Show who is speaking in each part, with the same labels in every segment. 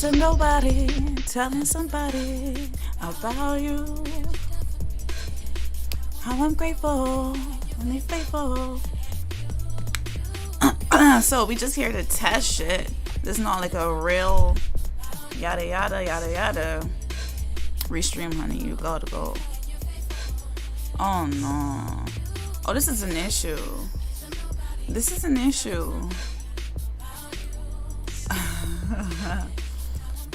Speaker 1: to nobody, telling somebody about you. How I'm grateful when they faithful. So we just here to test shit. This is not like a real yada yada yada yada. Restream, honey, you gotta go. Oh no. Oh, this is an issue. This is an issue.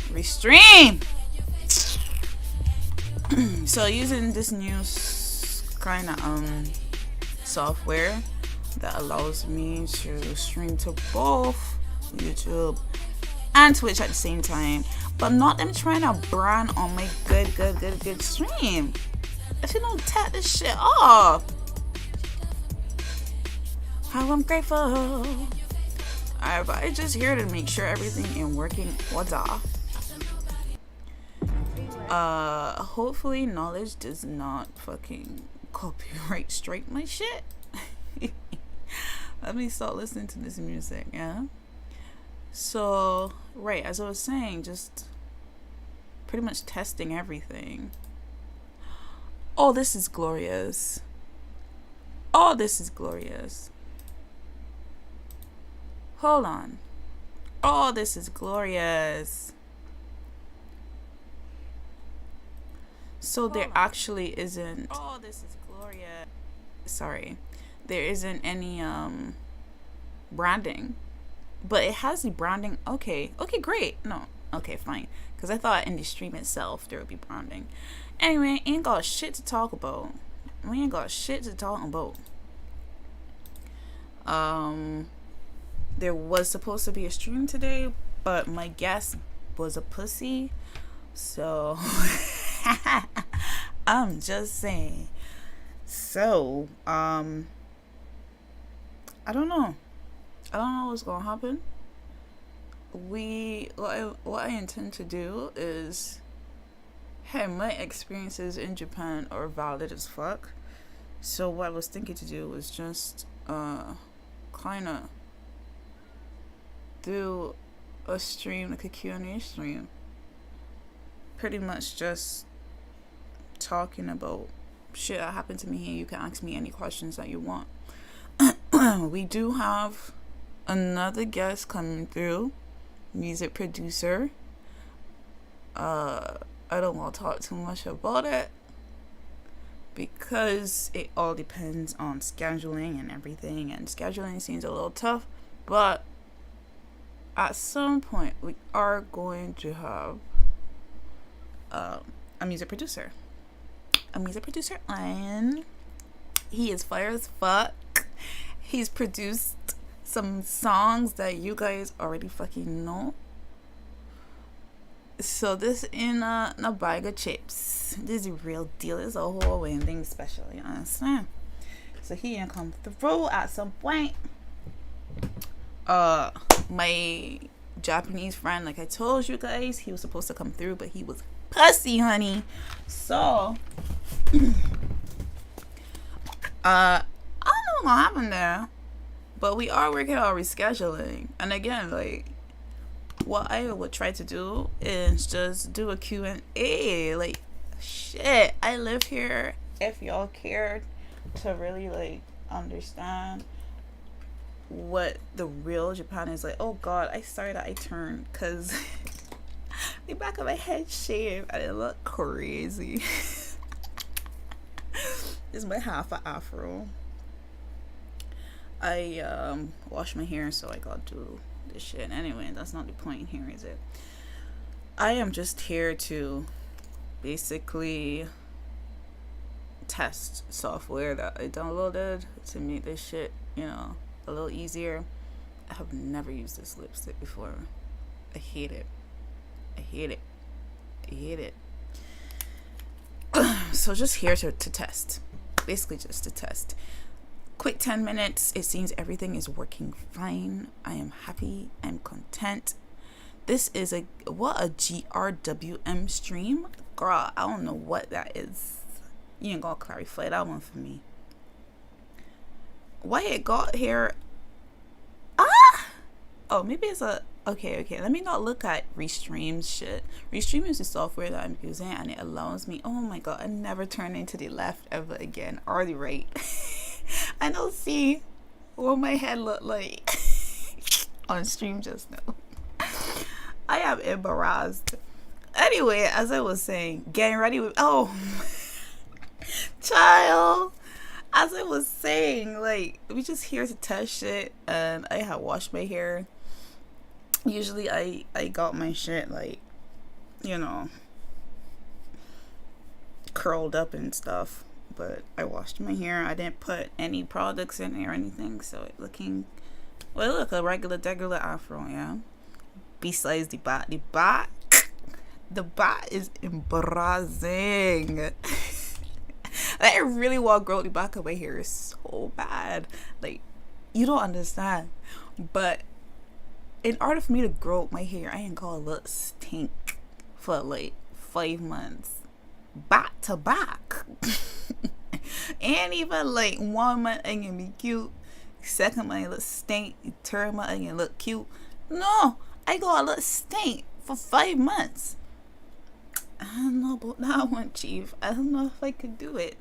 Speaker 1: Restream. So using this new kind of software that allows me to stream to both YouTube and Twitch at the same time, but not them trying to brand on my good stream. If you don't tap this shit off. How I'm grateful. Alright, but I just here to make sure everything is working order. Hopefully knowledge does not fucking copyright strike my shit. Let me start listening to this music, yeah? So, right, as I was saying, just pretty much testing everything. Oh, this is glorious. Oh, this is glorious. Hold on. Oh, this is glorious. So there actually isn't. Oh, this is glorious. Sorry. There isn't any branding. But it has the branding. Okay, great. No, okay, fine. Because I thought in the stream itself there would be branding. Anyway, ain't got shit to talk about. We ain't got shit to talk about. There was supposed to be a stream today, but my guest was a pussy. So, I'm just saying. So, I don't know. I don't know what's gonna happen. What I intend to do is, hey, my experiences in Japan are valid as fuck. So what I was thinking to do was just kind of do a stream, like a Q&A stream. Pretty much just talking about shit that happened to me here. You can ask me any questions that you want. We do have another guest coming through, music producer. I don't want to talk too much about it because it all depends on scheduling and everything, and scheduling seems a little tough, but at some point we are going to have a music producer and he is fire as fuck. He's produced some songs that you guys already fucking know. So this in a bag of chips. This is a real deal. It's a whole way and thing special, you understand? So he gonna come through at some point. My Japanese friend, like I told you guys, he was supposed to come through, but he was pussy, honey. So I don't know what's gonna happen there. But we are working on rescheduling. And again, like, what I would try to do is just do a Q&A. Like, shit, I live here. If y'all cared to really, like, understand what the real Japan is like. Oh, God, I turned. Because the back of my head shaved. And it looked crazy. This is my half an afro. I wash my hair, so I gotta do this shit. Anyway, that's not the point here, is it? I am just here to basically test software that I downloaded to make this shit, you know, a little easier. I have never used this lipstick before. I hate it. So just here to test. Basically just to test. Quick 10 minutes. It seems everything is working fine. I am happy. I'm content. This is a GRWM stream. Girl, I don't know what that is. You ain't gonna clarify that one for me. Why it got here? Oh, maybe it's a Okay. Let me not look at Restream shit. Restream is the software that I'm using, and it allows me. Oh my god, I never turn into the left ever again, or the right. I don't see what my head looked like on stream just now. I am embarrassed. Anyway, as I was saying, getting ready with child. As I was saying, like, we just here to test shit, and I had washed my hair. Usually I got my shit, like, you know, curled up and stuff, but I washed my hair. I didn't put any products in it or anything, so it looking, well, look, a regular afro, yeah. Besides the bat is embarrassing. I really want to grow the back of my hair so bad. Like, you don't understand. But in order for me to grow my hair, I ain't gonna look stink for like 5 months. Back to back. And even like 1 month I can be cute. Second month I look stink. Third month I can look cute. No, I gotta look stink for 5 months. I don't know about that one, Chief. I don't know if I could do it.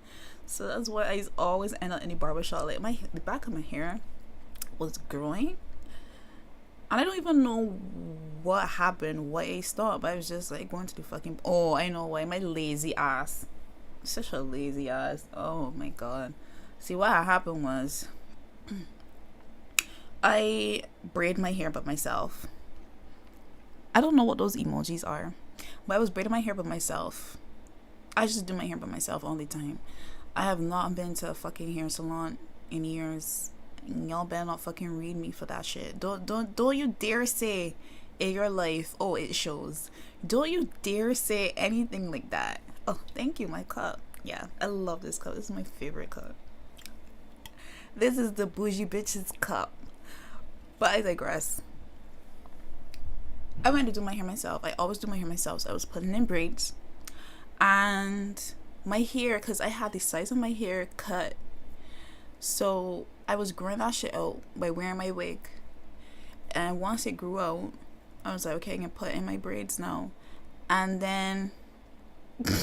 Speaker 1: So that's why I always end up in the barbershop. Like, the back of my hair was growing, and I don't even know what happened, why I stopped. But I was just like going to the fucking. Oh, I know why. My lazy ass. Such a lazy ass. Oh my god. See, what happened was I braid my hair by myself. I don't know what those emojis are. But I was braiding my hair by myself. I just do my hair by myself all the time. I have not been to a fucking hair salon in years. Y'all better not fucking read me for that shit. Don't you dare say in your life, oh, it shows. Don't you dare say anything like that. Oh, thank you, my cup. Yeah, I love this cup. This is my favorite cup. This is the bougie bitch's cup. But I digress. I went to do my hair myself. I always do my hair myself. So I was putting in braids. And my hair, because I had the size of my hair cut. So I was growing that shit out by wearing my wig. And once it grew out, I was like, okay, I can put in my braids now. And then... Shut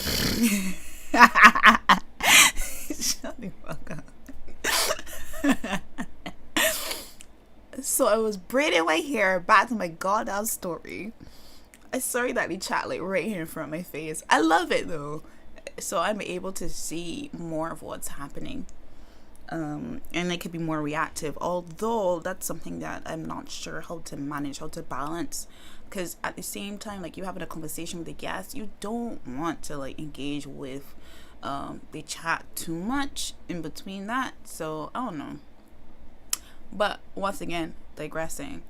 Speaker 1: the fuck up. So I was braiding my hair. Back to my goddamn story. I sorry that they chat like right here in front of my face. I love it though. So I'm able to see more of what's happening. And I could be more reactive. Although that's something that I'm not sure how to manage, how to balance. Because at the same time, like, you having a conversation with the guest, you don't want to like engage with the chat too much in between that. So I don't know. But once again, digressing,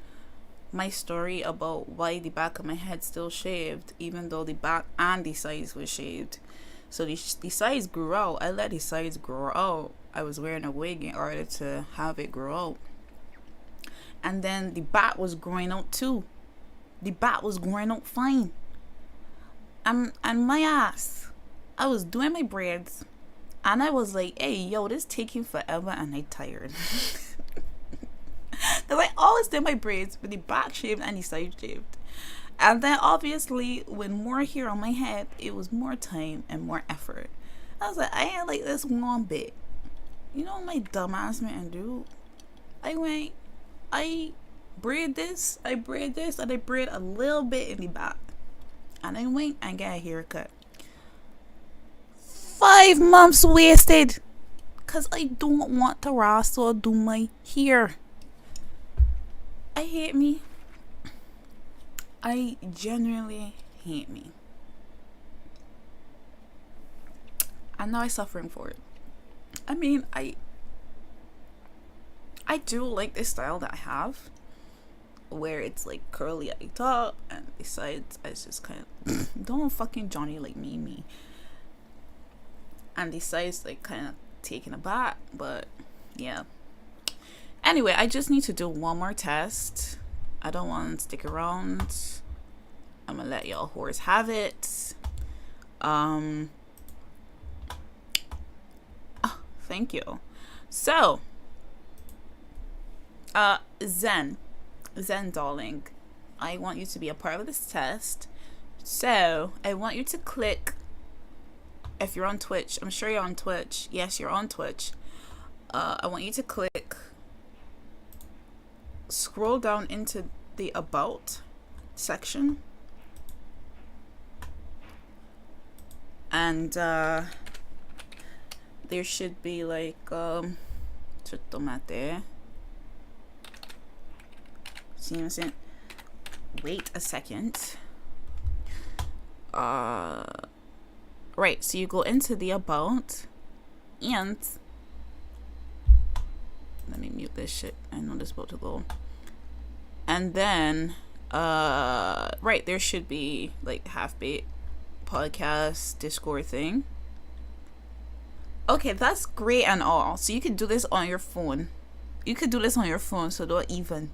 Speaker 1: my story about why the back of my head still shaved, even though the back and the sides was shaved. So the sides grew out. I let the sides grow out. I was wearing a wig in order to have it grow out. And then the back was growing out too. The back was growing out fine. And my ass, I was doing my braids, and I was like, hey, yo, this taking forever, and I tired. Because I always did my braids with the back shaved and the side shaved. And then obviously with more hair on my head, it was more time and more effort. I was like, I ain't like this one bit. You know what my dumb ass man do? I braid this, and I braid a little bit in the back. And I went and get a haircut. 5 months wasted. Because I don't want to rasta or do my hair. I hate me. I genuinely hate me. And now I'm suffering for it. I mean, I do like this style that I have, where it's like curly at the top and the sides it's just kind of don't fucking Johnny like me. And the sides like kind of taken aback, but yeah. Anyway, I just need to do one more test. I don't want to stick around. I'm gonna let y'all whores have it. Thank you. So, Zen darling, I want you to be a part of this test. So I want you to click, if you're on Twitch, I'm sure you're on Twitch. Yes, you're on Twitch. I want you to click, scroll down into the About section, and there should be like tomate. See what I'm saying? Wait a second. Right, so you go into the About, and let me mute this shit. I know this is about to go. And then right, there should be like Half-Baked podcast Discord thing. Okay, that's great and all. So you could do this on your phone. So don't even.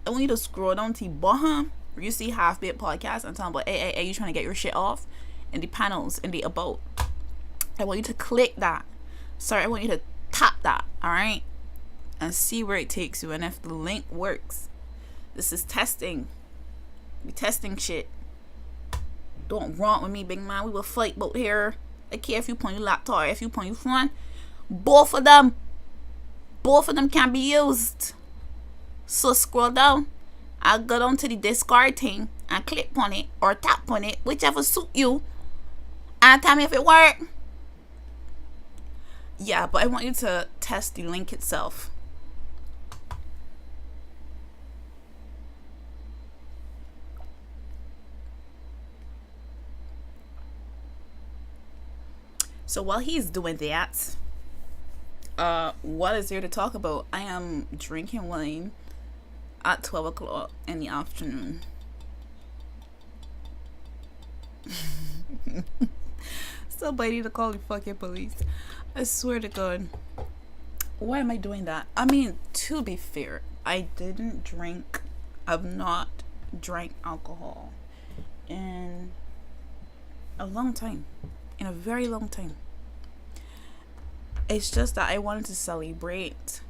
Speaker 1: I want you to scroll down to the bottom where you see Half-Baked podcast and tell them about, hey, you trying to get your shit off? In the panels, in the About. I want you to click that. I want you to tap that, alright? And see where it takes you and if the link works. This is testing. We testing shit. Don't run with me, big man. We will fight both here. I care if you point your laptop, if you point your phone. Both of them can be used. So scroll down. I'll go down to the Discord thing and click on it or tap on it, whichever suit you, and tell me if it worked. Yeah, but I want you to test the link itself. So while he's doing that, what is there to talk about? I am drinking wine at 12 o'clock in the afternoon. Somebody need to call the fucking police. I swear to God. Why am I doing that? I mean, to be fair, I didn't drink. I've not drank alcohol in a long time. In a very long time. It's just that I wanted to celebrate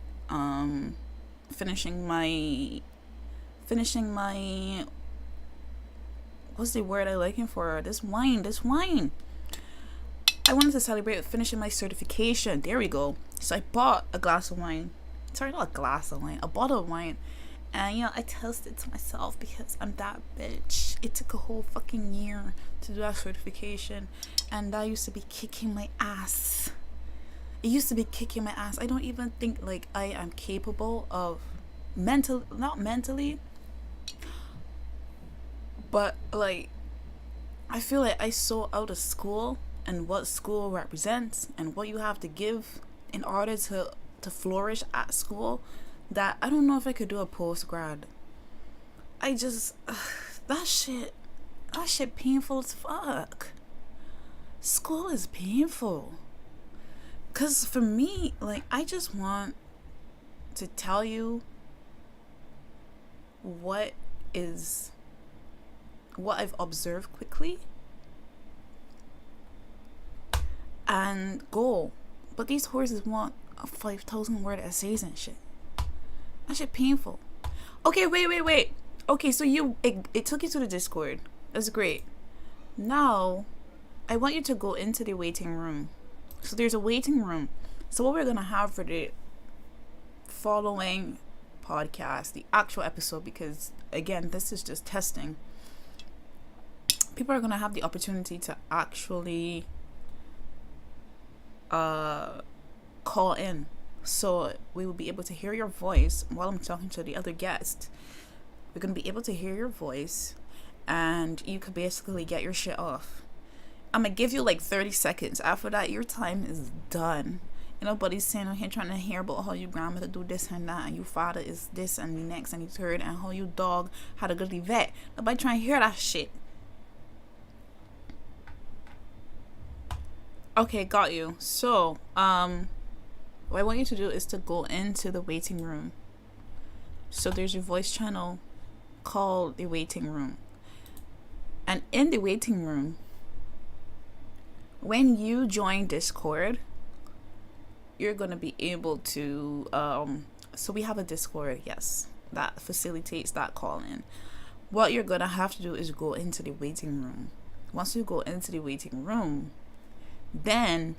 Speaker 1: finishing my what's the word I'm looking for? This wine. I wanted to celebrate finishing my certification. There we go. So I bought a glass of wine. Sorry, not a glass of wine, a bottle of wine. And I toasted to myself because I'm that bitch. It took a whole fucking year to do that certification, and that used to be kicking my ass. I don't even think like I am capable of not mentally, but like I feel like I saw out of school and what school represents and what you have to give in order to flourish at school, that I don't know if I could do a post-grad. I just that shit painful as fuck. School is painful. Cause for me, like, I just want to tell you what I've observed quickly and go. But these horses want a 5,000 word essays and shit. That shit painful. Okay, wait. Okay, so it took you to the Discord. That's great. Now, I want you to go into the waiting room. So there's a waiting room. So what we're going to have for the following podcast, the actual episode, because again, this is just testing. People are going to have the opportunity to actually call in. So we will be able to hear your voice while I'm talking to the other guest. We're going to be able to hear your voice, and you could basically get your shit off. I'm going to give you like 30 seconds. After that, your time is done. And nobody's saying on here trying to hear about how your grandmother do this and that, and your father is this and the next and the third, and how your dog had to go to the vet. Nobody trying to hear that shit. Okay, got you. So, what I want you to do is to go into the waiting room. So there's your voice channel called the waiting room. And in the waiting room, when you join Discord, you're going to be able to, so we have a Discord, yes. that facilitates that call-in. What you're gonna have to do is go into the waiting room. Once you go into the waiting room, then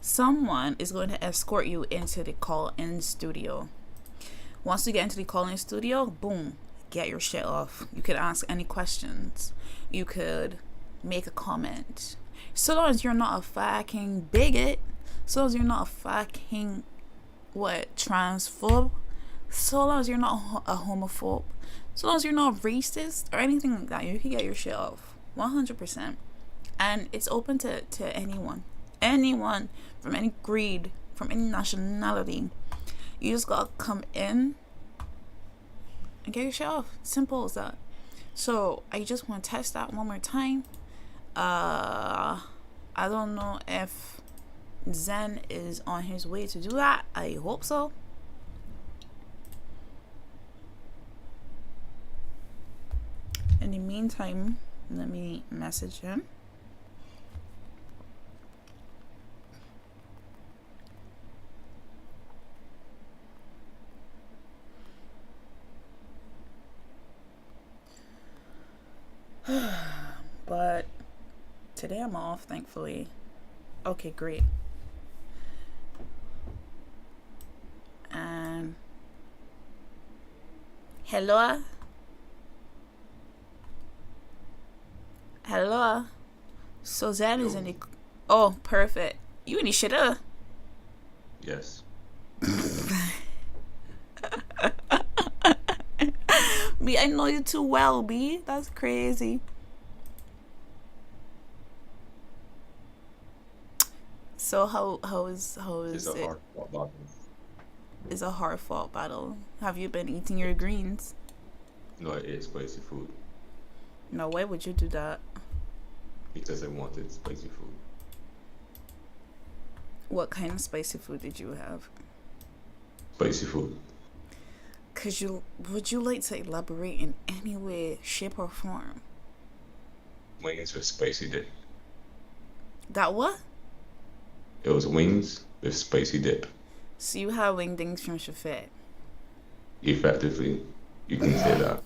Speaker 1: someone is going to escort you into the call-in studio. Once you get into the call-in studio, boom, get your shit off. You could ask any questions. You could make a comment. So long as you're not a fucking bigot, so long as you're not a fucking transphobe, so long as you're not a homophobe, so long as you're not racist or anything like that, you can get your shit off 100%. And it's open to anyone from any creed, from any nationality. You just gotta come in and get your shit off. Simple as that. So I just want to test that one more time. I don't know if Zen is on his way to do that. I hope so. In the meantime, let me message him. But today I'm off, thankfully. Okay, great. And hello. So Zen is in the. Oh, perfect. You in the shitter?
Speaker 2: Yes.
Speaker 1: B, I know you too well, B. That's crazy. So how is
Speaker 2: It's a
Speaker 1: it?
Speaker 2: hard battle.
Speaker 1: It's a hard fought battle. Have you been eating your greens?
Speaker 2: No, I ate spicy food
Speaker 1: No, why would you do that?
Speaker 2: because I wanted spicy food.
Speaker 1: What kind of spicy food did you have?
Speaker 2: Spicy food.
Speaker 1: Would you like to elaborate in any way, shape, or form?
Speaker 2: Wings with spicy dip.
Speaker 1: That what?
Speaker 2: It was wings with spicy dip.
Speaker 1: So you have wingdings from Shafet.
Speaker 2: Effectively, you can say that.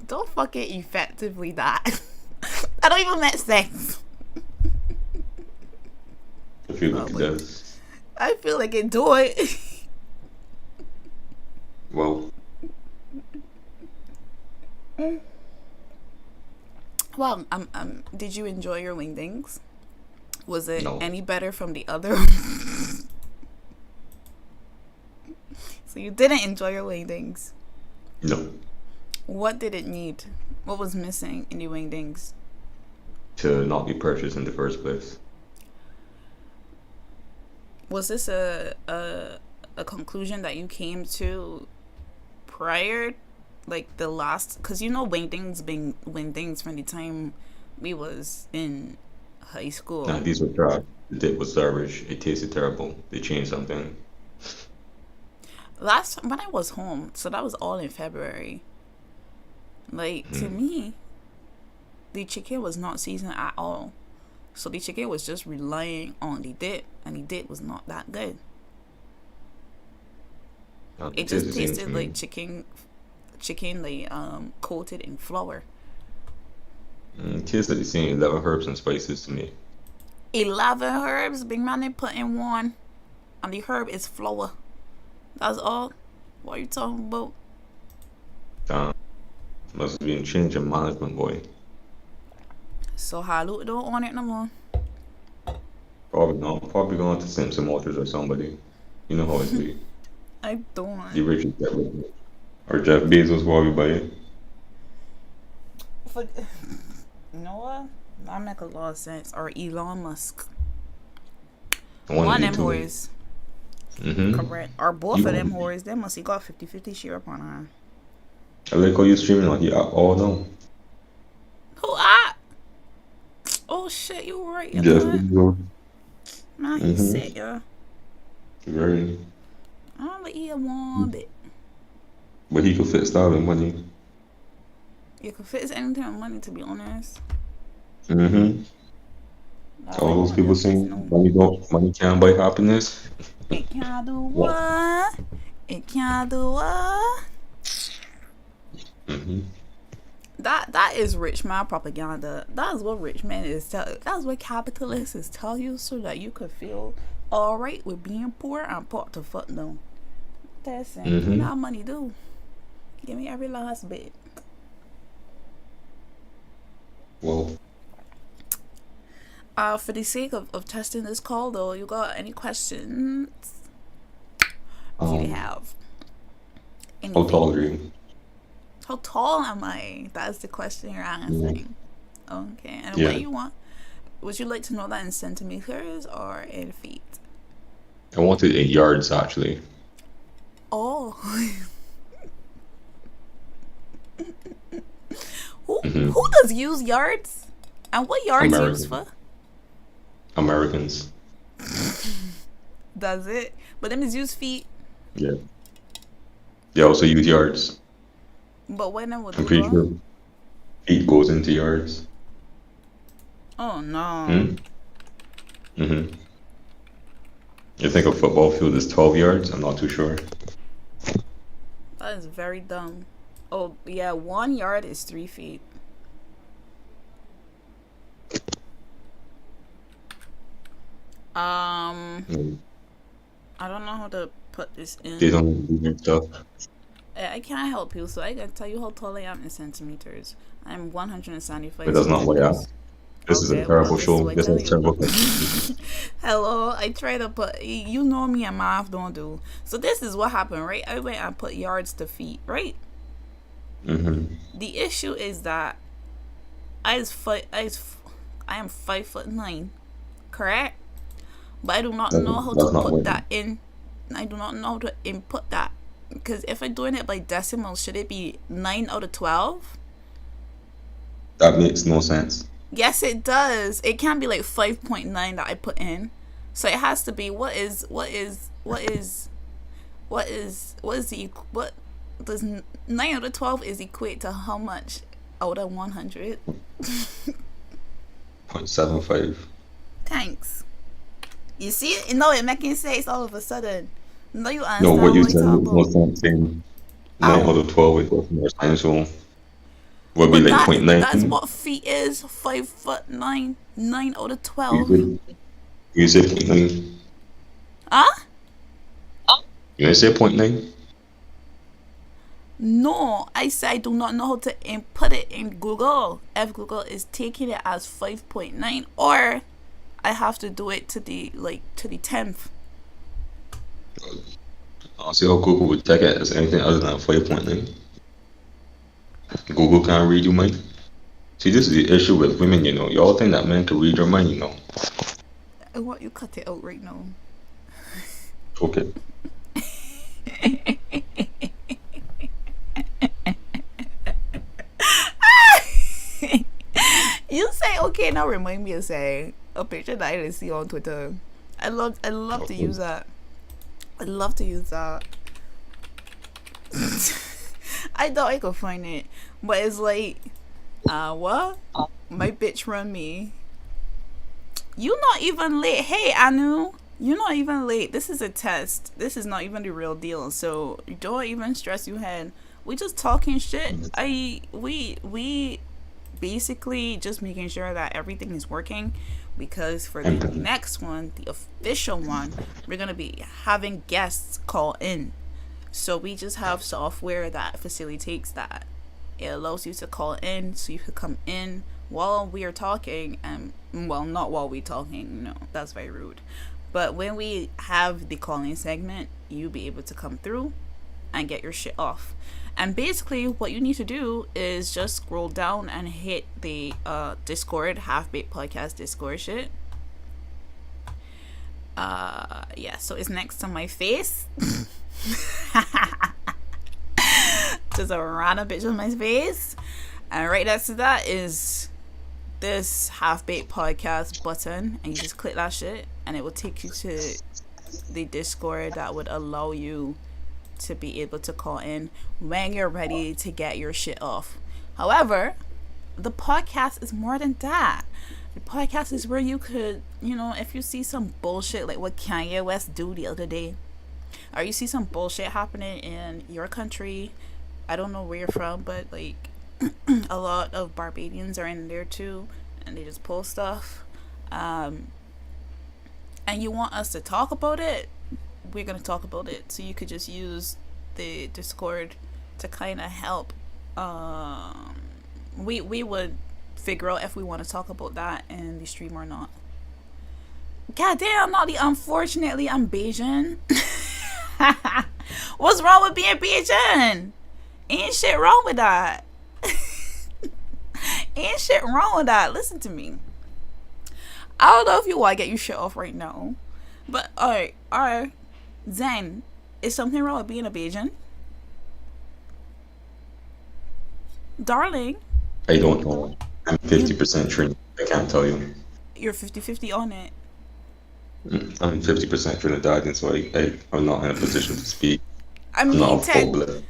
Speaker 1: Don't fucking effectively that. That don't even make sense.
Speaker 2: I feel like it does.
Speaker 1: I feel like it do it.
Speaker 2: Well,
Speaker 1: Well, did you enjoy your wingdings? Was it
Speaker 2: no.
Speaker 1: any better from the other? So you didn't enjoy your wingdings.
Speaker 2: No.
Speaker 1: What did it need? What was missing in the wingdings?
Speaker 2: To not be purchased in the first place.
Speaker 1: Was this a conclusion that you came to prior, like the last? Because you know wingdings being wingdings from the time we was in high school.
Speaker 2: Nah, these were trash. The dip was garbage. It tasted terrible. They changed something.
Speaker 1: Last when I was home, so that was all in February. Like to me, the chicken was not seasoned at all. So the chicken was just relying on the dip, and the dip was not that good. It just tasted like chicken like coated in flour.
Speaker 2: It tasted the same. 11 herbs and spices to me.
Speaker 1: 11 herbs, big man, they put in one, and the herb is flour. That's all. What are you talking about?
Speaker 2: Must have been change in management, boy.
Speaker 1: So Halu don't want it no more.
Speaker 2: Probably not. Probably going to Simpson Motors or somebody. You know how it be.
Speaker 1: I don't.
Speaker 2: The richest that would be. Or Jeff Bezos probably buy it.
Speaker 1: You know what? That make a lot of sense. Or Elon Musk.
Speaker 2: One
Speaker 1: of them
Speaker 2: of the two.
Speaker 1: whores. Correct. Or both
Speaker 2: You
Speaker 1: of them
Speaker 2: want-
Speaker 1: whores. They must have got 50-50 share upon her.
Speaker 2: I like how you streaming like you all know.
Speaker 1: Who I? Oh shit, you were right. You
Speaker 2: Jeff
Speaker 1: know what?
Speaker 2: Bezos.
Speaker 1: Nah, he's sick, yo.
Speaker 2: Very.
Speaker 1: I don't like eat one bit.
Speaker 2: But he could fit style and money.
Speaker 1: You can fix anything with money, to be honest.
Speaker 2: All those people saying money can't buy happiness.
Speaker 1: It can't do what? It can't do what?
Speaker 2: Mm-hmm.
Speaker 1: That is rich man propaganda. That is what rich man is tell. That's what capitalists is tell you so that you could feel all right with being poor and put the foot down. Listen, give me
Speaker 2: Mm-hmm.
Speaker 1: that money, do. Give me every last bit.
Speaker 2: Well,
Speaker 1: For the sake of testing this call, though, you got any questions? If you
Speaker 2: um,
Speaker 1: have
Speaker 2: how tall
Speaker 1: anything.
Speaker 2: are you?
Speaker 1: How tall am I? That's the question you're
Speaker 2: Yeah.
Speaker 1: answering. Okay, and what
Speaker 2: Yeah.
Speaker 1: you want? Would you like to know that in centimeters or in feet?
Speaker 2: I want it in yards actually.
Speaker 1: Oh, who
Speaker 2: Mm-hmm.
Speaker 1: does use yards? And what yards used
Speaker 2: American.
Speaker 1: for?
Speaker 2: Americans.
Speaker 1: Does it? But them is use feet.
Speaker 2: Yeah. They also use yards.
Speaker 1: But when I would
Speaker 2: I'm
Speaker 1: do
Speaker 2: pretty
Speaker 1: that?
Speaker 2: sure feet goes into yards.
Speaker 1: Oh no,
Speaker 2: Hmm? Mm-hmm. You think a football field is 12 yards? I'm not too sure.
Speaker 1: that is very dumb. Oh yeah, 1 yard is 3 feet. Um,
Speaker 2: Mm.
Speaker 1: I don't know how to put this
Speaker 2: They
Speaker 1: in.
Speaker 2: don't do weird stuff.
Speaker 1: I can't help you, so I can tell you how tall I am in centimeters. I'm
Speaker 2: But
Speaker 1: 175
Speaker 2: that's not what I
Speaker 1: centimeters.
Speaker 2: asked. This is a
Speaker 1: Okay, well,
Speaker 2: terrible
Speaker 1: this is
Speaker 2: show.
Speaker 1: what I
Speaker 2: This
Speaker 1: tell
Speaker 2: is a
Speaker 1: you.
Speaker 2: terrible question.
Speaker 1: Hello, I try to put. You know me and math don't do. So this is what happened, right? I went and put yards to feet, right?
Speaker 2: Mm-hmm.
Speaker 1: The issue is that I am 5'9", correct? But I do not know how to
Speaker 2: That's not
Speaker 1: put
Speaker 2: what
Speaker 1: that in. I do not know how to input that because if I'm doing it by decimals, should it be 9 out of 12?
Speaker 2: that makes no sense.
Speaker 1: Yes, it does. It can't be like 5.9 that I put in. So it has to be what does 9 out of 12 is equate to how much out of 100?
Speaker 2: 0.75.
Speaker 1: Thanks. You see it? No, it making sense all of a sudden. No, you
Speaker 2: No, what
Speaker 1: understand
Speaker 2: you
Speaker 1: what I
Speaker 2: said
Speaker 1: talk
Speaker 2: makes no
Speaker 1: about.
Speaker 2: sense. Saying 9 out
Speaker 1: Ow.
Speaker 2: of 12 is what's more science, so would be
Speaker 1: But
Speaker 2: like point
Speaker 1: that's
Speaker 2: 0.9.
Speaker 1: what feet is. 5'9", 9 out of
Speaker 2: You
Speaker 1: 12.
Speaker 2: said, you said point 0.9.
Speaker 1: Huh?
Speaker 2: You didn't say point 0.9?
Speaker 1: No, I say I do not know how to input it in Google. If Google is taking it as 5.9, or I have to do it to the 10th.
Speaker 2: I don't see how Google would take it as anything other than 5.9. Google can't read your mind. See, this is the issue with women, you know. Y'all think that men can read your mind, you know.
Speaker 1: I want you cut it out right now.
Speaker 2: Okay.
Speaker 1: You say okay now. Remind me of saying a picture that I didn't see on Twitter. I love to
Speaker 2: Okay.
Speaker 1: use that. I love to use that. I thought I could find it, but it's like, what? My bitch run me. You not even late. Hey, Anu, you're not even late. This is a test. This is not even the real deal. So don't even stress your head. We just talking shit. We basically just making sure that everything is working, because for the
Speaker 2: Empathy.
Speaker 1: next one, the official one, we're gonna be having guests call in. So we just have software that facilitates that. It allows you to call in, so you could come in while we are talking, and well, not while we talking. No, that's very rude. But when we have the calling segment, you be able to come through and get your shit off. And basically, what you need to do is just scroll down and hit the Discord, Half Baked Podcast Discord shit. Yeah, so it's next to my face. Just a random picture of my face. And right next to that is this Half Baked Podcast button. And you just click that shit, and it will take you to the Discord that would allow you to be able to call in when you're ready to get your shit off. However, the podcast is more than that. The podcast is where you could, if you see some bullshit like what Kanye West do the other day, or you see some bullshit happening in your country, I don't know where you're from, but like a lot of Barbadians are in there too, and they just post stuff. Um, and you want us to talk about it, we're gonna talk about it. So you could just use the Discord to kind of help. Um, we would figure out if we want to talk about that in the stream or not. God damn, not the unfortunately I'm Bayesian. What's wrong with being Bayesian? Ain't shit wrong with that. Ain't shit wrong with that. Listen to me. I don't know if you want to get your shit off right now, but alright. Zen, is something wrong with being a Bayesian? Darling,
Speaker 2: I don't know. I'm 50% Trinity. I can't tell you.
Speaker 1: you're 50-50 on it.
Speaker 2: I'm 50% Trinidadian, so I'm not in a position to speak.
Speaker 1: I
Speaker 2: I'm not
Speaker 1: mean,
Speaker 2: a full blood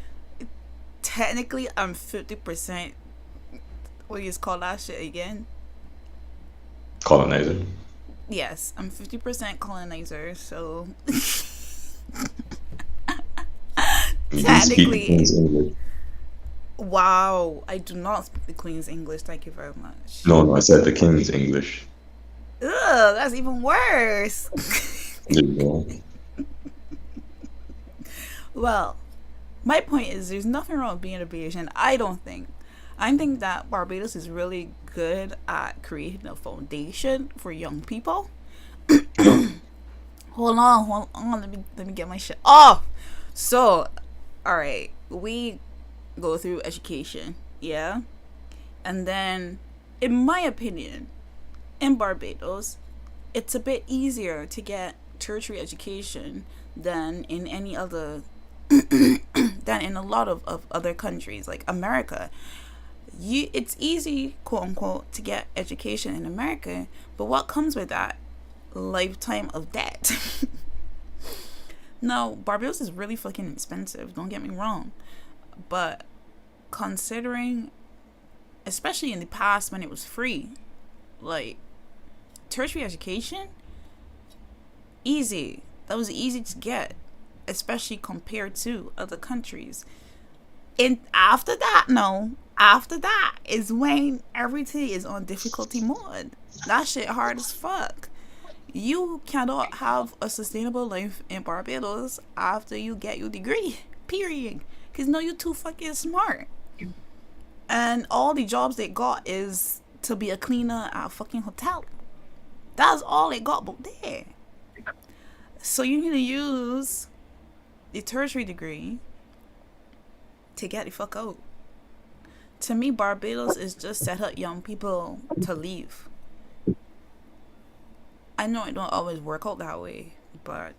Speaker 1: technically, I'm 50%. What do you call that shit again?
Speaker 2: colonizer.
Speaker 1: Yes, I'm 50% colonizer, so
Speaker 2: You do speak the
Speaker 1: technically,
Speaker 2: Queen's English.
Speaker 1: wow, I do not speak the Queen's English. Thank you very much.
Speaker 2: No, I said the King's English.
Speaker 1: Ugh, that's even worse.
Speaker 2: There you go.
Speaker 1: Well, my point is, there's nothing wrong with being a Bayesian. I don't think. I think that Barbados is really good at creating a foundation for young people. Hold on. Let me get my shit off. So, all right, we go through education, yeah, and then, in my opinion, in Barbados, it's a bit easier to get tertiary education than in any other than in a lot of other countries like America. It's easy, quote unquote, to get education in America, but what comes with that? Lifetime of debt. Now, Barbados is really fucking expensive, don't get me wrong, but considering, especially in the past when it was free, like, tertiary education, easy. That was easy to get, especially compared to other countries. And after that is when everything is on difficulty mode. That shit hard as fuck. You cannot have a sustainable life in Barbados after you get your degree. Period. Because no, you're too fucking smart. And all the jobs they got is to be a cleaner at a fucking hotel. That's all they got but there. So you need to use the tertiary degree to get the fuck out. To me, Barbados is just set up young people to leave. I know it don't always work out that way, but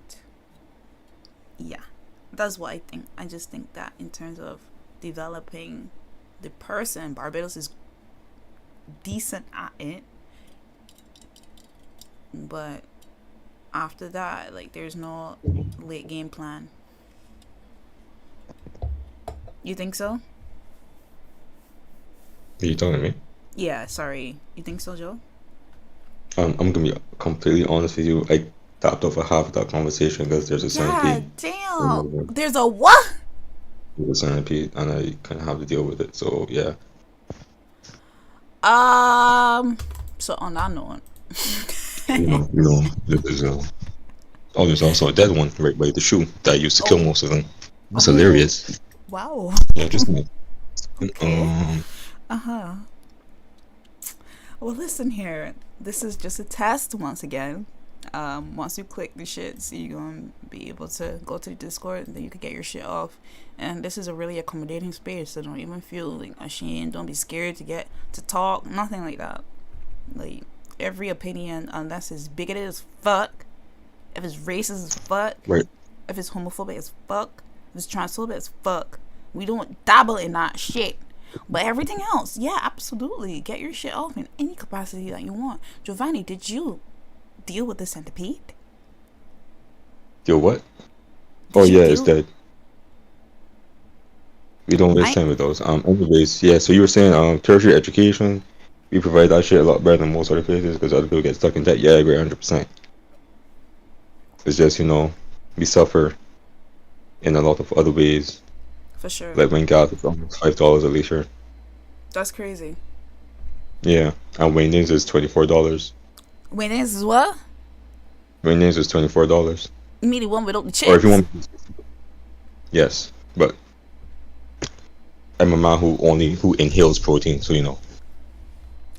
Speaker 1: yeah, that's what I think. I just think that in terms of developing the person, Barbados is decent at it, but after that, like, there's no late game plan. You think so?
Speaker 2: Are you talking to me?
Speaker 1: Yeah, sorry. You think so, Joe?
Speaker 2: I'm gonna be completely honest with you. I tapped off a half of that conversation because there's a centipede.
Speaker 1: God damn. There's a what?
Speaker 2: There's a centipede, and I kind of have to deal with it. So yeah.
Speaker 1: So on that note,
Speaker 2: There's there's also a dead one right by the shoe that I used to kill most of them. That's
Speaker 1: Oh.
Speaker 2: hilarious.
Speaker 1: wow.
Speaker 2: Yeah, just
Speaker 1: Okay. Uh-huh. Well, listen here. This is just a test once again. Once you click the shit, so you're gonna be able to go to the Discord, and then you can get your shit off. And this is a really accommodating space, so don't even feel like ashamed. Don't be scared to talk. Nothing like that. Like, every opinion, unless it's bigoted as fuck, if it's racist as fuck,
Speaker 2: right.
Speaker 1: if it's homophobic as fuck, if it's transphobic as fuck, we don't dabble in that shit. But everything else, yeah, absolutely. Get your shit off in any capacity that you want. Giovanni, did you deal with the centipede?
Speaker 2: Deal what?
Speaker 1: Did you
Speaker 2: It's
Speaker 1: deal-
Speaker 2: dead. We don't waste time with those. Anyways, yeah. So you were saying, tertiary education, we provide that shit a lot better than most other places because other people get stuck in debt. Yeah, I agree, 100%. It's just we suffer in a lot of other ways
Speaker 1: For sure.
Speaker 2: Like when gas is almost $5 a liter.
Speaker 1: That's crazy.
Speaker 2: Yeah, and Wayne's is $24.
Speaker 1: When is what?
Speaker 2: Wayne's is $24.
Speaker 1: You mean the one without the
Speaker 2: Or if you
Speaker 1: chips?
Speaker 2: want, yes, but I'm a man who inhales protein, so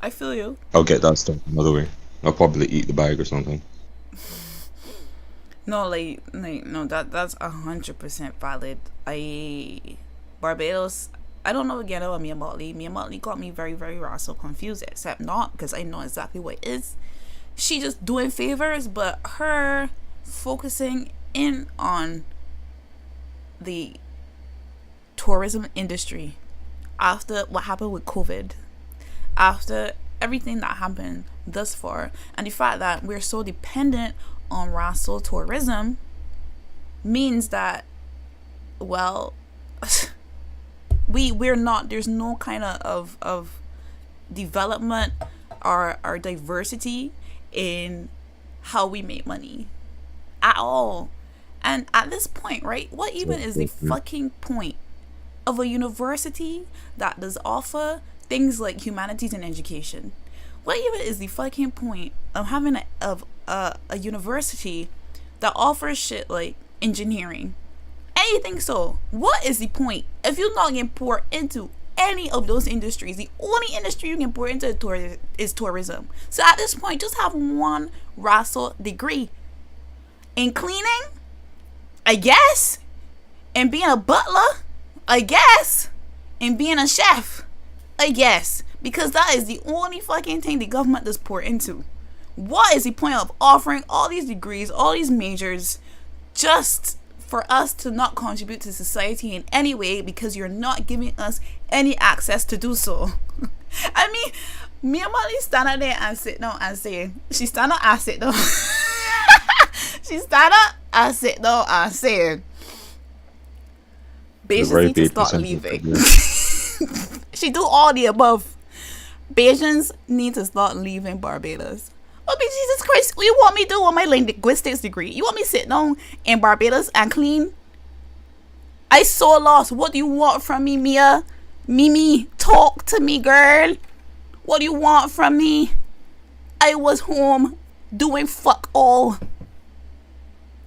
Speaker 1: I feel you.
Speaker 2: I'll get that stuff another way. I'll probably eat the bag or something.
Speaker 1: No, no, that's 100% valid. Barbados. I don't know again about Mia Motley. Mia Motley got me very, very raw, so confused. Except not because I know exactly what it is. She just doing favors, but her focusing in on the tourism industry after what happened with COVID, after everything that happened thus far, and the fact that we're so dependent on Russell tourism means that, well, we're not, there's no kind of development or diversity in how we make money at all. And at this point, right, what even is the fucking point of a university that does offer things like humanities and education? What even is the fucking point of having a university that offers shit like engineering, anything? So what is the point if you're not getting poured into any of those industries? The only industry you can pour into is tourism. So at this point, just have one Russell degree in cleaning, I guess, and being a butler, I guess, and being a chef, I guess, because that is the only fucking thing the government does pour into. What is the point of offering all these degrees, all these majors, just for us to not contribute to society in any way because you're not giving us any access to do so? I mean, me and Molly stand out there and sit down and say, she stand up and sit down. She stand up and sit down and say, Bajans need to start leaving. She do all the above. Bajans need to start leaving Barbados. Oh, Jesus Christ, what you want me to do with my linguistics degree? You want me to sit down in Barbados and clean? I so lost. What do you want from me, Mia? Mimi, talk to me, girl. What do you want from me? I was home doing fuck all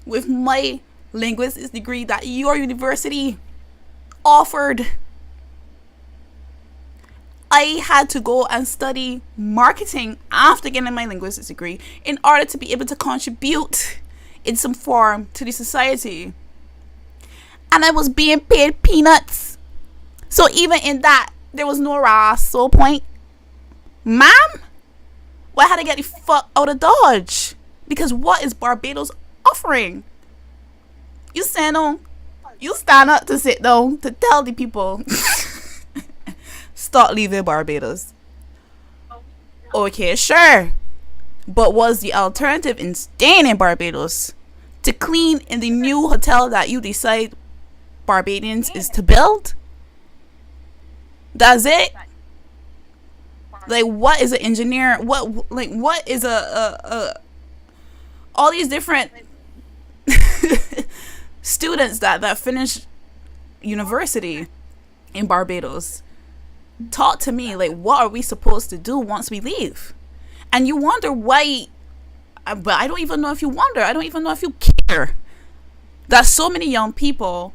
Speaker 1: with my linguistics degree that your university offered. I had to go and study marketing after getting my linguistics degree in order to be able to contribute in some form to the society. And I was being paid peanuts. So even in that, there was no Russell point. Ma'am? Well, I had to get the fuck out of Dodge. Because what is Barbados offering? You stand up to sit down to tell the people start leaving Barbados. Okay, sure. But was the alternative in staying in Barbados to clean in the new hotel that you decide Barbadians is to build? That's it? Like, what is an engineer? What is a all these different students that finish university in Barbados? Talk to me, like, what are we supposed to do once we leave? And you wonder why, but I don't even know if you wonder. I don't even know if you care that so many young people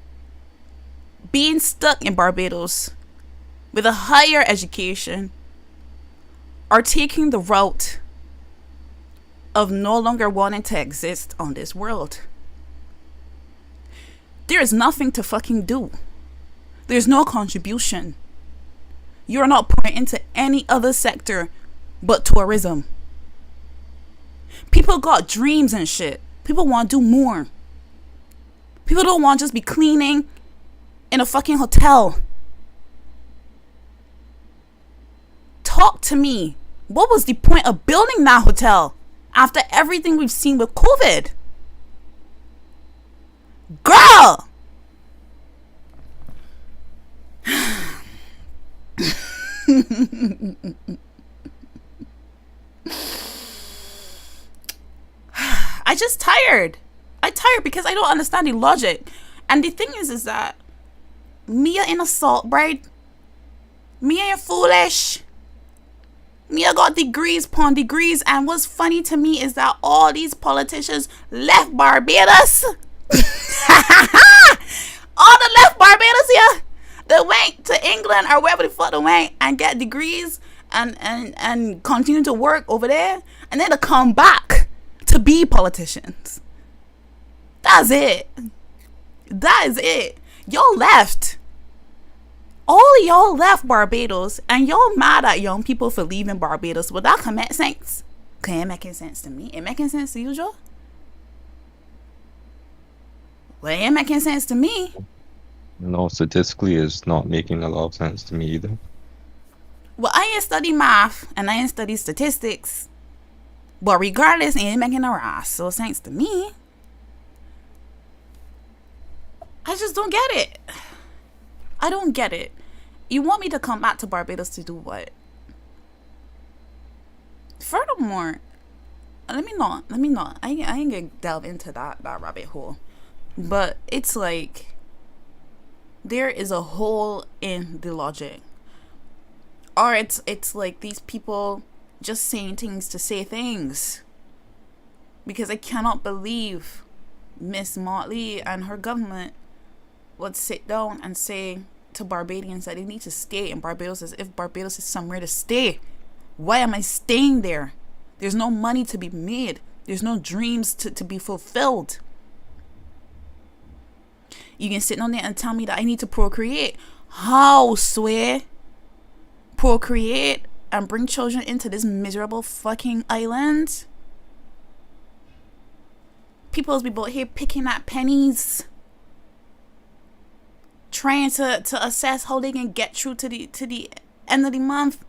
Speaker 1: being stuck in Barbados with a higher education are taking the route of no longer wanting to exist on this world. There is nothing to fucking do. There's no contribution. You're not pouring into any other sector but tourism. People got dreams and shit. People want to do more. People don't want to just be cleaning in a fucking hotel. Talk to me. What was the point of building that hotel after everything we've seen with COVID? Girl! I just tired. I tired because I don't understand the logic. And the thing is that Mia in a salt bride. Mia ain't foolish. Mia got degrees upon degrees, and what's funny to me is that all these politicians left Barbados. All the left Barbados here, they went to England or wherever the fuck they went and get degrees and continue to work over there, and then to come back to be politicians. That's it. That is it. Y'all left. All of y'all left Barbados, and y'all mad at young people for leaving Barbados. Well, that can make sense. Can it making sense to me? It making sense to you, Joe? Well, it ain't making sense to me.
Speaker 2: No, statistically, it's not making a lot of sense to me either.
Speaker 1: Well, I ain't study math, and I ain't study statistics. But regardless, it ain't making a rise. So thanks to me. I just don't get it. I don't get it. You want me to come back to Barbados to do what? Furthermore, let me not. I ain't gonna delve into that rabbit hole. But it's like there is a hole in the logic. Or it's like these people just saying things to say things. Because I cannot believe Miss Motley and her government would sit down and say to Barbadians that they need to stay in Barbados as if Barbados is somewhere to stay. Why am I staying there? There's no money to be made. There's no dreams to be fulfilled. You can sit down there and tell me that I need to procreate. How, swear? Procreate and bring children into this miserable fucking island? People's be out here picking at pennies, trying to assess how they can get through to the end of the month.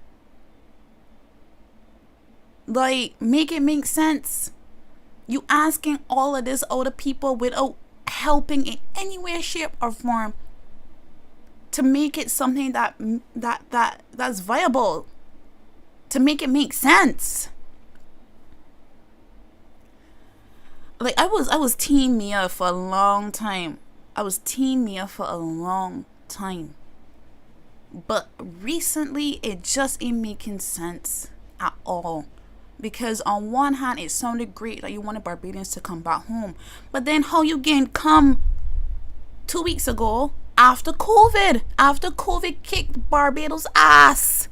Speaker 1: Like, make it make sense. You asking all of this older people without helping in any way, shape, or form to make it something that's viable, to make it make sense. Like, I was Team Mia for a long time. But recently, it just ain't making sense at all. Because on one hand, it sounded great that you wanted Barbadians to come back home. But then how you can come 2 weeks ago after COVID? After COVID kicked Barbados' ass.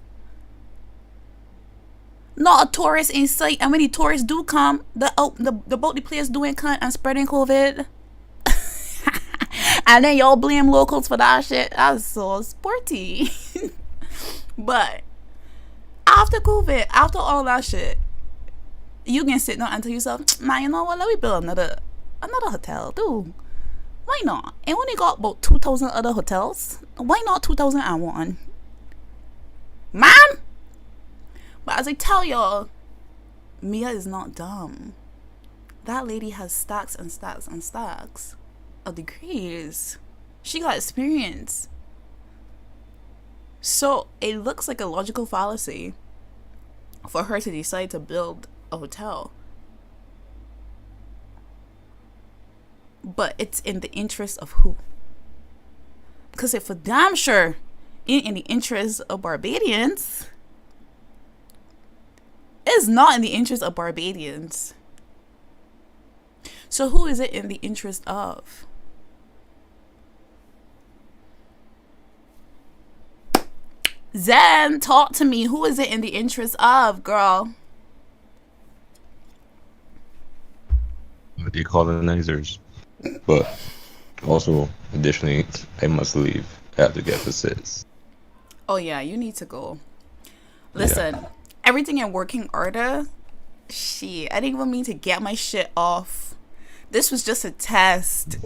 Speaker 1: Not a tourist in sight. And when the tourists do come, the boat the players doing cunt and spreading COVID. And then y'all blame locals for that shit. That's so sporty. But after COVID, after all that shit, you can sit down and tell yourself, man, you know what? Let me build another hotel, dude. Why not? And when they got about 2,000 other hotels, why not 2001? Man! But as I tell y'all, Mia is not dumb. That lady has stacks and stacks and stacks of degrees. She got experience. So it looks like a logical fallacy for her to decide to build a hotel. But it's in the interest of who? Because if for damn sure in the interest of Barbadians, it's not in the interest of Barbadians. So who is it in the interest of? Zen, talk to me. Who is it in the interest of, girl?
Speaker 2: The colonizers. But also, additionally, I must leave. I have to get the sits.
Speaker 1: Oh yeah, you need to go. Listen, everything in working order. Shit, I didn't even mean to get my shit off. This was just a test.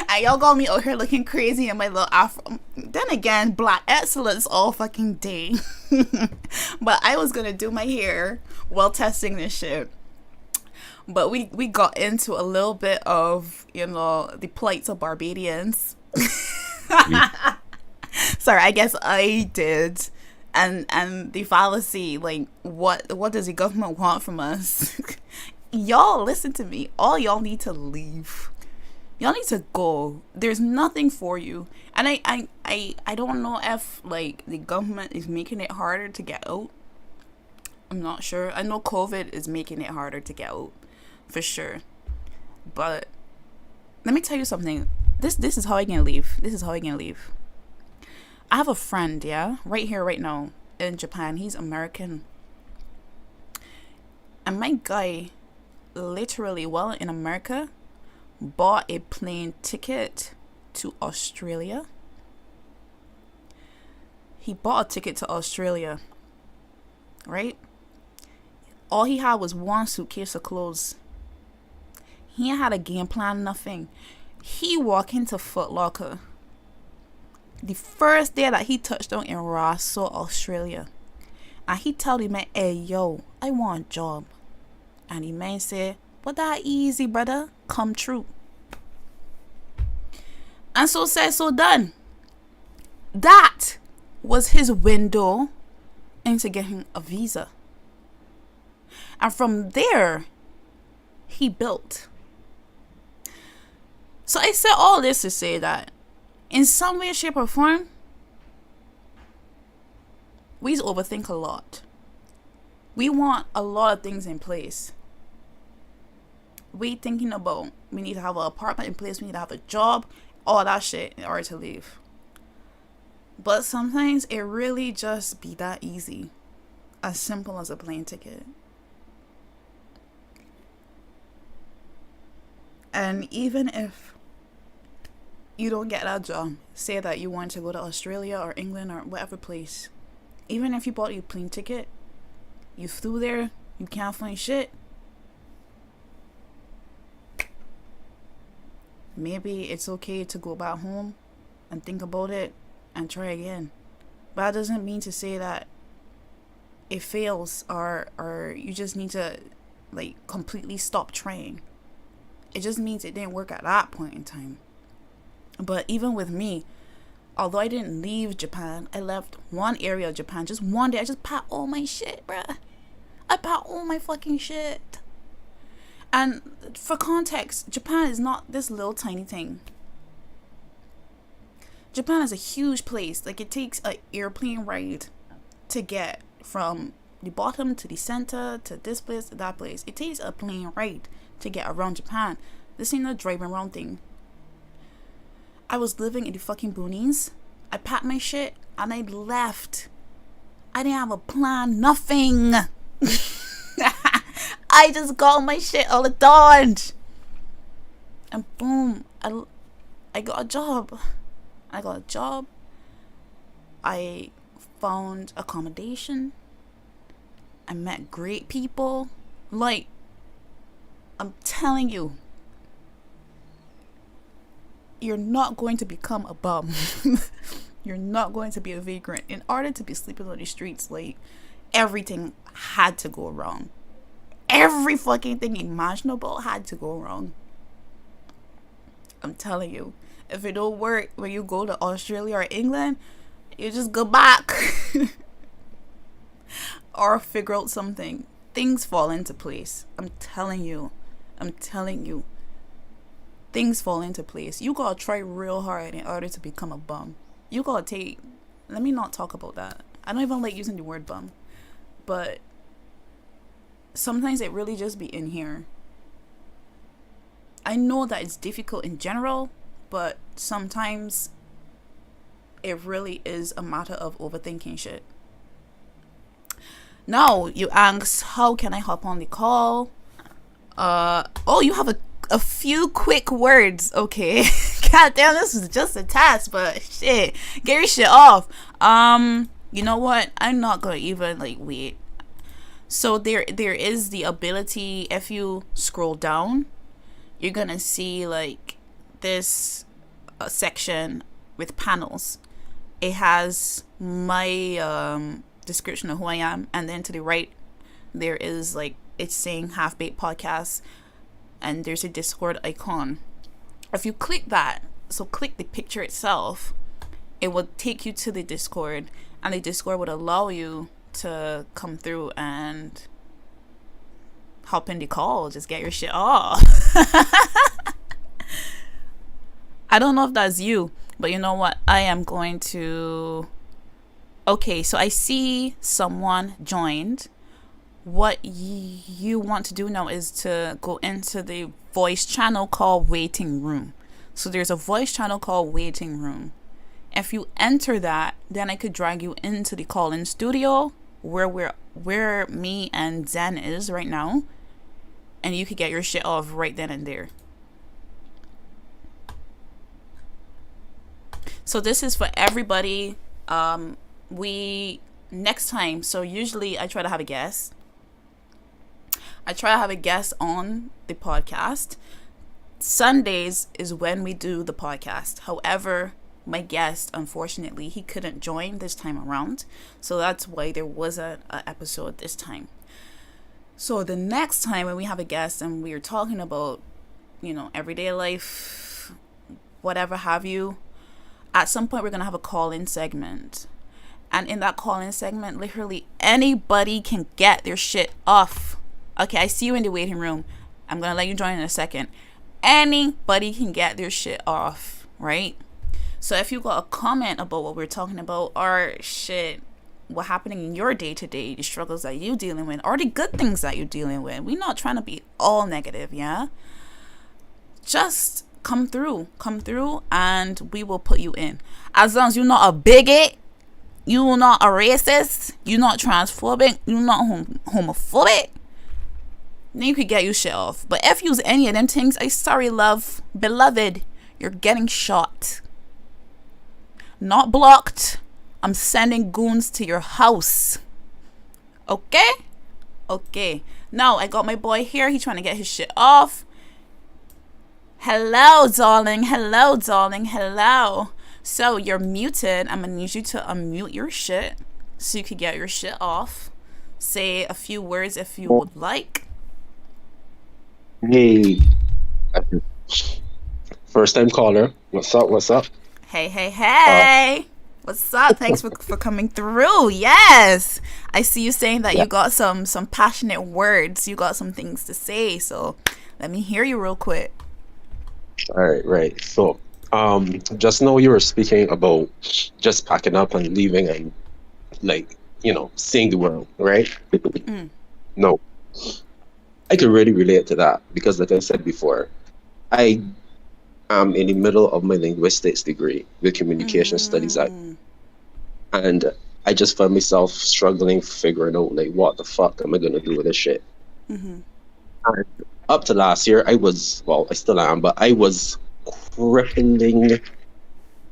Speaker 1: And y'all got me out here looking crazy in my little afro. Then again, black excellence all fucking day. But I was gonna do my hair while testing this shit. But we got into a little bit of, you know, the plights of Barbadians. Sorry, I guess I did. And the fallacy, like, what does the government want from us? Y'all, listen to me. All y'all need to leave. Y'all need to go. There's nothing for you. And I don't know if like the government is making it harder to get out. I'm not sure. I know COVID is making it harder to get out, for sure. But let me tell you something. This is how I can leave. This is how I can leave. I have a friend, yeah, right here, right now, in Japan. He's American. And my guy, literally, while in America, bought a plane ticket to Australia. He bought a ticket to Australia, right? All he had was one suitcase of clothes. He ain't had a game plan, nothing. He walked into Foot Locker the first day that he touched down in Rosso, Australia. And he told him, hey, yo, I want a job. And the man said, but that easy, brother. Come true. And so said, so done. That was his window into getting a visa. And from there, he built. So I said all this to say that in some way, shape, or form, we overthink a lot. We want a lot of things in place. We thinking about we need to have an apartment in place, we need to have a job, all that shit in order to leave. But sometimes it really just be that easy. As simple as a plane ticket. And even if you don't get that job, say that you want to go to Australia or England or whatever place, even if you bought your plane ticket, you flew there, you can't find shit, maybe it's okay to go back home and think about it and try again. But that doesn't mean to say that it fails or you just need to like completely stop trying. It just means it didn't work at that point in time. But even with me, although I didn't leave Japan, I left one area of Japan. Just one day, I just packed all my shit, bruh. I packed all my fucking shit. And for context, Japan is not this little tiny thing. Japan is a huge place. Like, it takes an airplane ride to get from the bottom to the center to this place to that place. It takes a plane ride to get around Japan. This ain't no driving around thing. I was living in the fucking boonies. I packed my shit and I left. I didn't have a plan, nothing. I just got my shit all the dodge. And boom, I got a job. I found accommodation. I met great people. Like, I'm telling you, you're not going to become a bum. You're not going to be a vagrant. In order to be sleeping on the streets, like, everything had to go wrong. Every fucking thing imaginable had to go wrong. I'm telling you, if it don't work when you go to Australia or England, you just go back. Or figure out something. Things fall into place. I'm telling you. Things fall into place. You gotta try real hard in order to become a bum. You gotta take... Let me not talk about that. I don't even like using the word bum. But sometimes it really just be in here. I know that it's difficult in general, but sometimes it really is a matter of overthinking shit. Now, you ask, how can I hop on the call? You have a few quick words. Okay. God damn, this is just a task, but shit. Get your shit off. You know what? I'm not gonna even wait. So there is the ability, if you scroll down, you're gonna see this section with panels. It has my description of who I am, and then to the right there is it's saying Half Baked Podcast, and there's a Discord icon. If you click that, so click the picture itself, it will take you to the Discord, and the Discord would allow you to come through and hop in the call. Just get your shit off. I don't know if that's you, but you know what? I am going to. Okay, so I see someone joined. What you want to do now is to go into the voice channel called Waiting Room. So there's a voice channel called Waiting Room. If you enter that, then I could drag you into the call-in studio where me and Zen is right now, and you could get your shit off right then and there. So this is for everybody. We next time. So usually I try to have a guest. I try to have a guest on the podcast. Sundays is when we do the podcast. However, my guest, unfortunately, he couldn't join this time around. So that's why there wasn't an episode this time. So the next time when we have a guest and we're talking about, everyday life, whatever have you, at some point we're going to have a call-in segment. And in that call-in segment, literally anybody can get their shit off. Okay, I see you in the waiting room. I'm going to let you join in a second. Anybody can get their shit off, right? So if you got a comment about what we're talking about, or shit, what happening in your day-to-day, the struggles that you dealing with, or the good things that you're dealing with, we're not trying to be all negative, yeah? Just come through, and we will put you in. As long as you're not a bigot, you're not a racist, you're not transphobic, you're not homophobic, then you could get your shit off. But if you use any of them things, I sorry, love, beloved, you're getting shot. Not blocked. I'm sending goons to your house. Okay? Okay. Now, I got my boy here. He's trying to get his shit off. Hello, darling. Hello, darling. Hello. So, you're muted. I'm going to need you to unmute your shit so you could get your shit off. Say a few words if you would like.
Speaker 3: Hey, first time caller. What's up? What's up?
Speaker 1: Hey. What's up? Thanks for coming through. Yes. I see you saying that you got some passionate words. You got some things to say. So let me hear you real quick.
Speaker 3: All right. So, just now you were speaking about just packing up and leaving and seeing the world, right? No. I can really relate to that because, like I said before, I am in the middle of my linguistics degree with communication studies, and I just found myself struggling, figuring out what the fuck am I gonna do with this shit. And up to last year, I still am, but I was crippling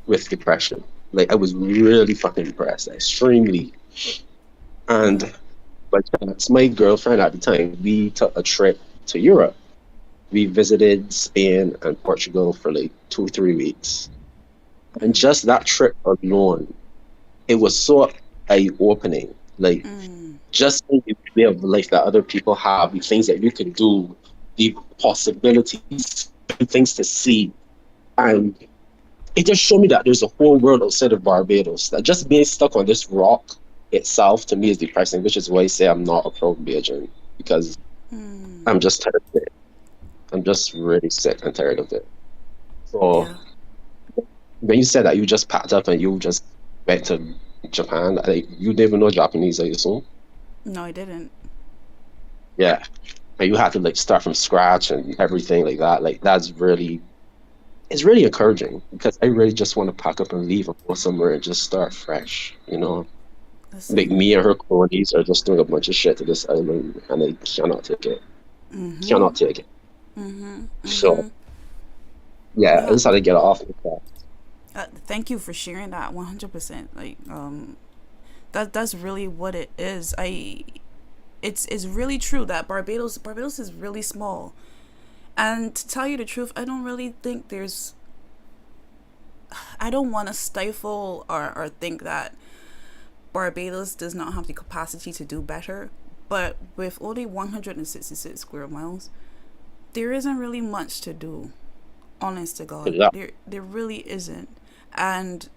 Speaker 3: with depression. I was really fucking depressed, extremely, and. But my girlfriend at the time, we took a trip to Europe. We visited Spain and Portugal for 2-3 weeks. And just that trip alone, it was so eye-opening. Just the way of life that other people have, the things that you can do, the possibilities, things to see. And it just showed me that there's a whole world outside of Barbados. That just being stuck on this rock itself to me is depressing, which is why I say I'm not a pro-Bajan, because I'm just tired of it. I'm just really sick and tired of it. So when you said that you just packed up and you just went to Japan, you didn't even know Japanese, I assume?
Speaker 1: No, I didn't.
Speaker 3: Yeah. And you had to start from scratch and everything like that. It's really encouraging, because I really just want to pack up and leave and go somewhere and just start fresh, me and her cronies are just doing a bunch of shit to this island, and I cannot take it. Cannot take it. So, I just had to get it off my chest.
Speaker 1: Thank you for sharing that 100%. That's really what it is. It's really true that Barbados is really small. And to tell you the truth, I don't really think I don't want to stifle or think that Barbados does not have the capacity to do better, but with only 166 square miles, there isn't really much to do. Honest to God, there really isn't. And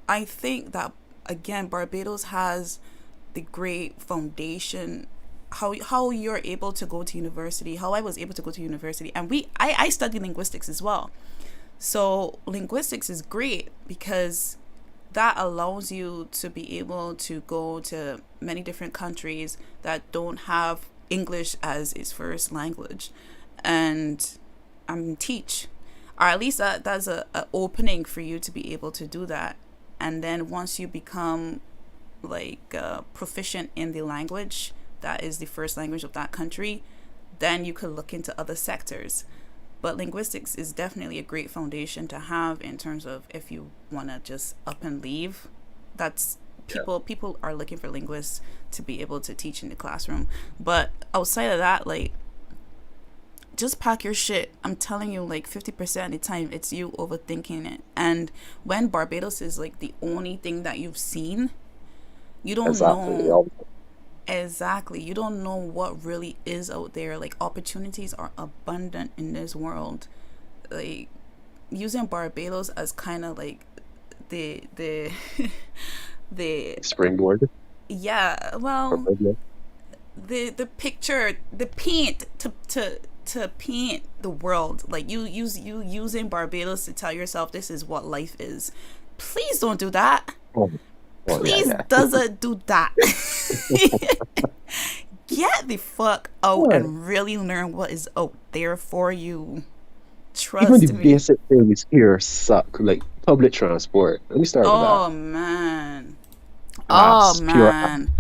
Speaker 1: I think that, again, Barbados has the great foundation. How you're able to go to university, how I was able to go to university, and I studied linguistics as well. So linguistics is great because that allows you to be able to go to many different countries that don't have English as its first language and teach. Or at least that's a opening for you to be able to do that. And then once you become like proficient in the language that is the first language of that country, then you could look into other sectors. But linguistics is definitely a great foundation to have in terms of if you want to just up and leave. That's people are looking for linguists to be able to teach in the classroom. But outside of that, like, just pack your shit. I'm telling you, like 50% of the time it's you overthinking it. And when Barbados is like the only thing that you've seen, you don't know. Exactly. You don't know what really is out there. Like, opportunities are abundant in this world. Like, using Barbados as kind of like the the
Speaker 3: Springboard.
Speaker 1: yeah, well, the picture, the paint to paint the world. Like, you using Barbados to tell yourself this is what life is. Please don't do that. Please doesn't do that. Get the fuck out and really learn what is out there for you. Trust
Speaker 3: Even the
Speaker 1: me.
Speaker 3: basic things here suck, like public transport. Let me start with that.
Speaker 1: Oh man.
Speaker 3: Pure.
Speaker 1: Man.
Speaker 3: Let me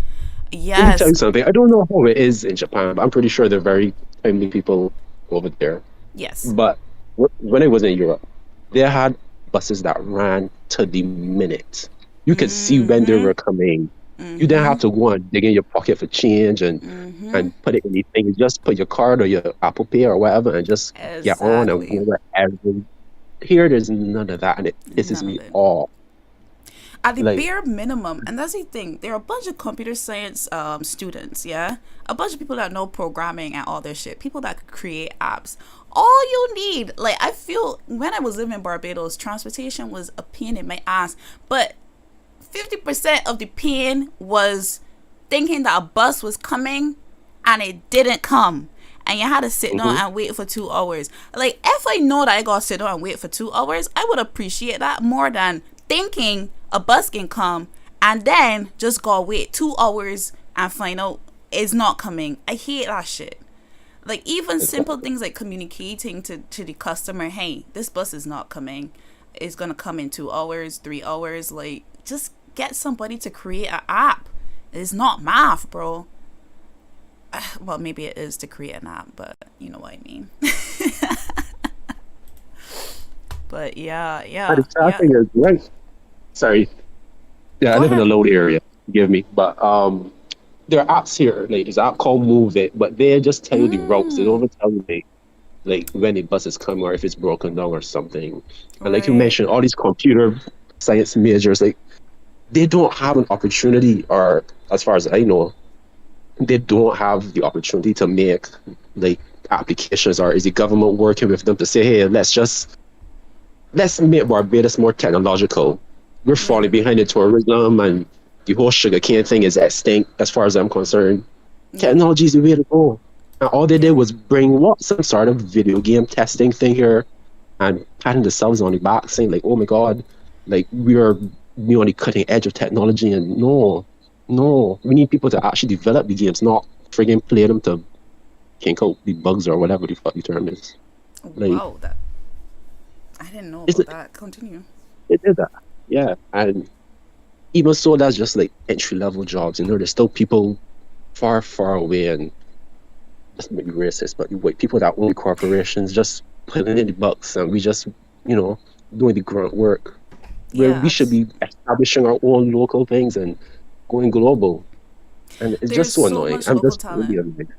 Speaker 1: Yes.
Speaker 3: tell you something. I don't know how it is in Japan, but I'm pretty sure they're very friendly people over there.
Speaker 1: Yes.
Speaker 3: But when I was in Europe, they had buses that ran to the minute. You could see when they were coming. You didn't have to go and dig in your pocket for change and put it in the thing. You just put your card or your Apple Pay or whatever and just get on and go wherever. Here, there's none of that, and it pisses me off.
Speaker 1: At the bare minimum, and that's the thing, there are a bunch of computer science students, yeah? A bunch of people that know programming and all this shit. People that could create apps. All you need, like, I feel, when I was living in Barbados, transportation was a pain in my ass. But 50% of the pain was thinking that a bus was coming and it didn't come. And you had to sit down and wait for 2 hours. Like, if I know that I gotta sit down and wait for 2 hours, I would appreciate that more than thinking a bus can come and then just go wait 2 hours and find out it's not coming. I hate that shit. Like, even simple things like communicating to the customer, hey, this bus is not coming. It's gonna come in 2 hours, 3 hours. Like, just get somebody to create an app. It's not math, bro. Well, maybe it is to create an app, but you know what I mean. But yeah.
Speaker 3: The thing is, right? Sorry. Yeah, I live in a low area. Forgive me, but there are apps here. Like, there's an app called Move It, but they just tell you the routes. They don't even tell you like when the bus is coming or if it's broken down or something. And like you mentioned, all these computer science majors, like, they don't have an opportunity, or as far as I know, they don't have the opportunity to make like applications, or is the government working with them to say, hey, let's make Barbados more technological. We're falling behind in tourism, and the whole sugarcane thing is extinct as far as I'm concerned. Technology is the way to go. And all they did was bring some sort of video game testing thing here and patting themselves on the back saying like, oh my god, like we're on the cutting edge of technology. And no, we need people to actually develop the games, not friggin' play them to kink out the bugs or whatever the fuck the term is. Like,
Speaker 1: wow, that I didn't know about that. Continue.
Speaker 3: It did that, yeah. And even so, that's just like entry level jobs. You know, there's still people far, far away, and that's maybe racist, but people that own corporations just putting in the bucks, and we just, doing the grunt work. Where we should be establishing our own local things and going global. And it's just so annoying. I'm just really annoyed.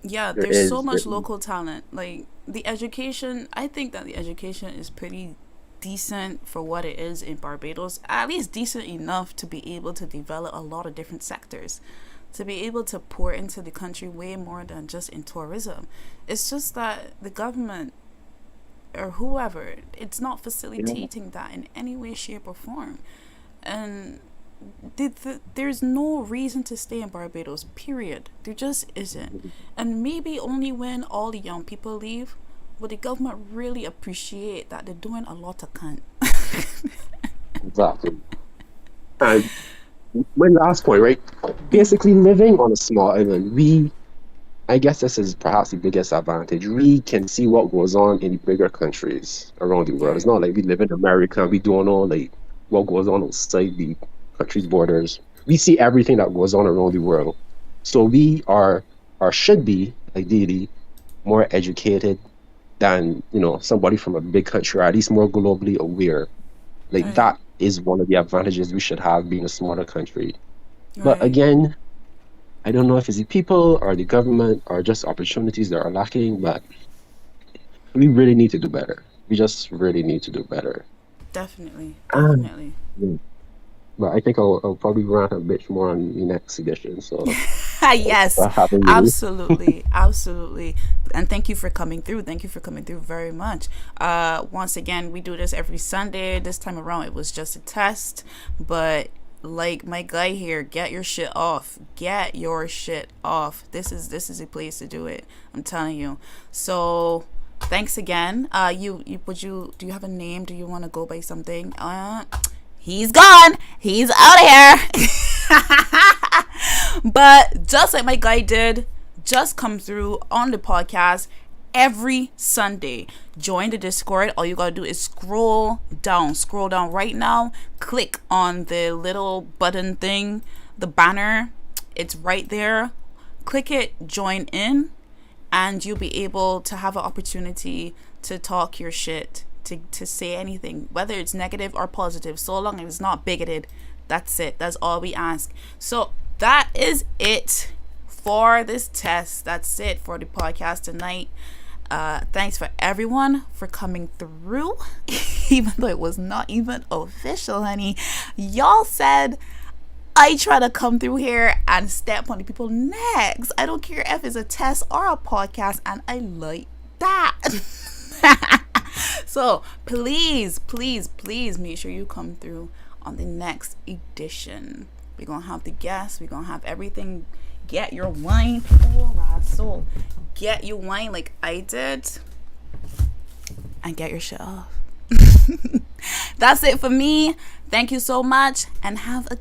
Speaker 1: Yeah, there's so much local talent. Like, the education, I think that the education is pretty decent for what it is in Barbados. At least decent enough to be able to develop a lot of different sectors. To be able to pour into the country way more than just in tourism. It's just that the government or whoever, it's not facilitating that in any way, shape, or form. And there's no reason to stay in Barbados, period. There just isn't. And maybe only when all the young people leave, would the government really appreciate that they're doing a lot of cunt?
Speaker 3: Exactly. And my last point, right? Basically, living on a small island, I guess this is perhaps the biggest advantage. We can see what goes on in the bigger countries around the world. It's
Speaker 1: Right,
Speaker 3: not like we live in America and we don't know like what goes on outside the country's borders. We see everything that goes on around the world. So we are or should be ideally more educated than, somebody from a big country, or at least more globally aware. Like
Speaker 1: right,
Speaker 3: that is one of the advantages we should have being a smaller country. But
Speaker 1: right.
Speaker 3: again, I don't know if it's the people or the government or just opportunities that are lacking, but we really need to do better. We just really need to do better.
Speaker 1: Definitely,
Speaker 3: Ah,
Speaker 1: definitely.
Speaker 3: yeah. But I think I'll probably rant a bit more on the next edition. So
Speaker 1: Yes,
Speaker 3: for having me.
Speaker 1: absolutely, absolutely. And thank you for coming through. Thank you for coming through very much. Once again, we do this every Sunday. This time around, it was just a test, but like my guy here, get your shit off. Get your shit off. This is a place to do it. I'm telling you. So thanks again. Do you have a name? Do you want to go by something? He's gone. He's out of here. But just like my guy did, just come through on the podcast every Sunday. Join the Discord. All you gotta do is scroll down right now. Click on the little button thing, the banner. It's right there. Click it, join in, and you'll be able to have an opportunity to talk your shit, to say anything, whether it's negative or positive, so long as it's not bigoted. That's it. That's all we ask. So that is it for this test. That's it for the podcast tonight. Thanks for everyone for coming through. Even though it was not even official, honey. Y'all said I try to come through here and step on the people next. I don't care if it's a test or a podcast, and I like that. So please, please, please make sure you come through on the next edition. We're gonna have the guests, we're gonna have everything. Get your wine, people. So get your wine like I did, and get your shit off. That's it for me. Thank you so much, and have a